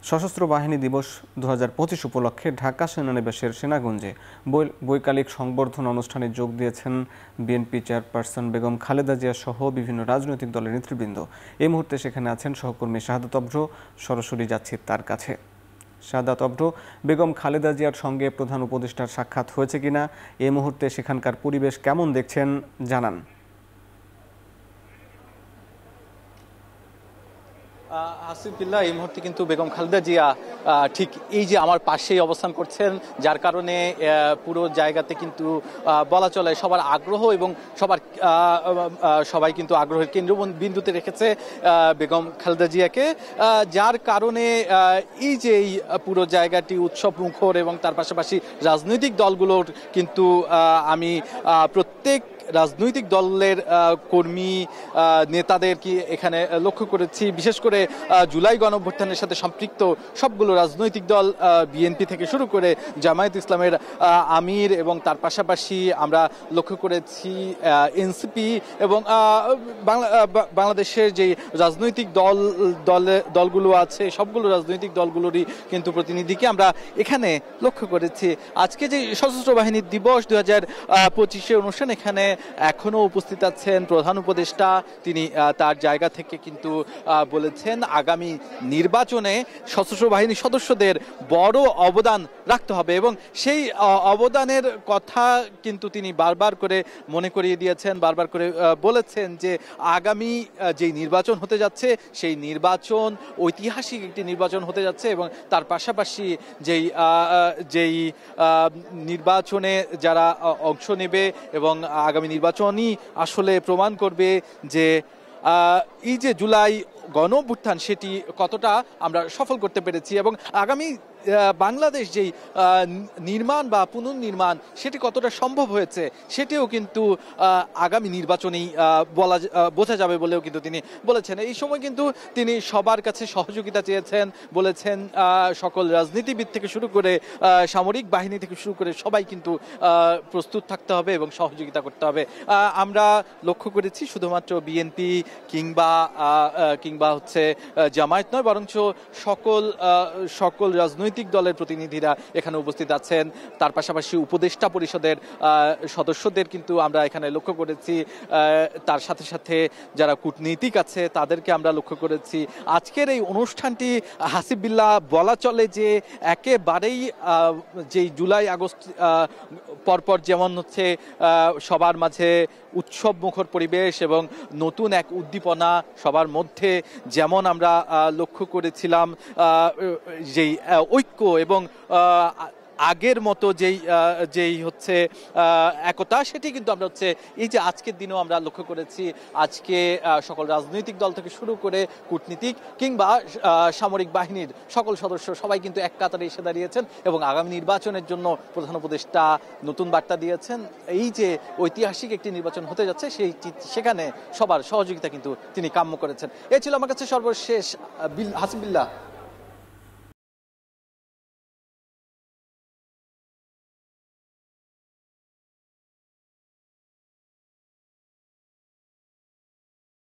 সশস্ত্র বাহিনী দিবস 2025 উপলক্ষে ঢাকা সেনানিবাসের সেনাগঞ্জে বৈকালিক সংবর্ধনা অনুষ্ঠানে যোগ দিয়েছেন বিএনপি চেয়ারপারসন বেগম খালেদা জিয়া সহ বিভিন্ন রাজনৈতিক দলের নেতৃবৃন্দ। এই মুহূর্তে সেখানে আছেন সহকর্মী শাহাদাত অভ্র। সরাসরি যাচ্ছি তার কাছে। শাহাদাত অভ্র, বেগম খালেদা জিয়ার সঙ্গে প্রধান উপদেষ্টার সাক্ষাৎ হয়েছে কিনা, এই মুহূর্তে সেখানকার পরিবেশ কেমন দেখছেন জানান। হাসিবুল্লাহ, এই মুহূর্তে কিন্তু বেগম খালেদা জিয়া ঠিক এই যে আমার পাশেই অবস্থান করছেন, যার কারণে পুরো জায়গাতে কিন্তু বলা চলে সবার আগ্রহ এবং সবাই কিন্তু আগ্রহের কেন্দ্রবিন্দুতে রেখেছে বেগম খালেদা জিয়াকে, যার কারণে এই যে এই পুরো জায়গাটি উৎসব মুখর এবং তার পাশাপাশি রাজনৈতিক দলগুলোর কিন্তু আমি প্রত্যেক রাজনৈতিক দলের কর্মী নেতাদের কি এখানে লক্ষ্য করেছি। বিশেষ করে জুলাই গণঅভ্যুত্থানের সাথে সম্পৃক্ত সবগুলো রাজনৈতিক দল, বিএনপি থেকে শুরু করে জামায়াত ইসলামের আমির, এবং তার পাশাপাশি আমরা লক্ষ্য করেছি এনসিপি এবং বাংলাদেশের যে রাজনৈতিক দলগুলো আছে সবগুলো রাজনৈতিক দলগুলোরই কিন্তু প্রতিনিধিকে আমরা এখানে লক্ষ্য করেছি। আজকে যে সশস্ত্র বাহিনী দিবস 2025 অনুষ্ঠান, এখানে এখনো উপস্থিত আছেন প্রধান উপদেষ্টা। তিনি তার জায়গা থেকে কিন্তু বলেছেন আগামী নির্বাচনে সশস্ত্র বাহিনীর সদস্যদের বড় অবদান রাখতে হবে, এবং সেই অবদানের কথা কিন্তু তিনি বারবার করে মনে করিয়ে দিয়েছেন, বারবার করে বলেছেন যে আগামী যেই নির্বাচন হতে যাচ্ছে সেই নির্বাচন ঐতিহাসিক একটি নির্বাচন হতে যাচ্ছে, এবং তার পাশাপাশি যেই নির্বাচনে যারা অংশ নেবে এবং আগামী নির্বাচনই আসলে প্রমাণ করবে যে এই যে জুলাই গণঅভ্যুত্থান সেটি কতটা আমরা সফল করতে পেরেছি, এবং আগামী বাংলাদেশ যেই নির্মাণ বা পুনর্নির্মাণ সেটি কতটা সম্ভব হয়েছে সেটিও কিন্তু আগামী নির্বাচনেই বোঝা যাবে বলেও কিন্তু তিনি বলেছেন। এই সময় কিন্তু তিনি সবার কাছে সহযোগিতা চেয়েছেন, বলেছেন সকল রাজনীতিবিদ থেকে শুরু করে সামরিক বাহিনী থেকে শুরু করে সবাই কিন্তু প্রস্তুত থাকতে হবে এবং সহযোগিতা করতে হবে। আমরা লক্ষ্য করেছি শুধুমাত্র বিএনপি কিংবা হচ্ছে জামায়াত নয়, বরঞ্চ সকল রাজনৈতিক দলের প্রতিনিধিরা এখানে উপস্থিত আছেন। তার পাশাপাশি উপদেষ্টা পরিষদের সদস্যদের কিন্তু আমরা এখানে লক্ষ্য করেছি, তার সাথে সাথে যারা কূটনীতিক আছে তাদেরকে আমরা লক্ষ্য করেছি। আজকের এই অনুষ্ঠানটি হাসিবুল্লাহ বলা চলে যে একেবারেই যেই জুলাই আগস্ট পরপর যেমন হচ্ছে সবার মাঝে উৎসব মুখর পরিবেশ এবং নতুন এক উদ্দীপনা সবার মধ্যে যেমন আমরা লক্ষ্য করেছিলাম, যেই ঐক্য এবং আগের মতো যেই হচ্ছে একতা, সেটি কিন্তু আমরা হচ্ছে এই যে আজকের দিনেও আমরা লক্ষ্য করেছি। আজকে সকল রাজনৈতিক দল থেকে শুরু করে কূটনীতিক কিংবা সামরিক বাহিনীর সকল সদস্য সবাই কিন্তু এক কাতারে এসে দাঁড়িয়েছেন এবং আগামী নির্বাচনের জন্য প্রধান উপদেষ্টা নতুন বার্তা দিয়েছেন। এই যে ঐতিহাসিক একটি নির্বাচন হতে যাচ্ছে সেখানে সবার সহযোগিতা কিন্তু তিনি কাম্য করেছেন। এ ছিল আমার কাছে সর্বশেষ। হাসিবুল্লাহ।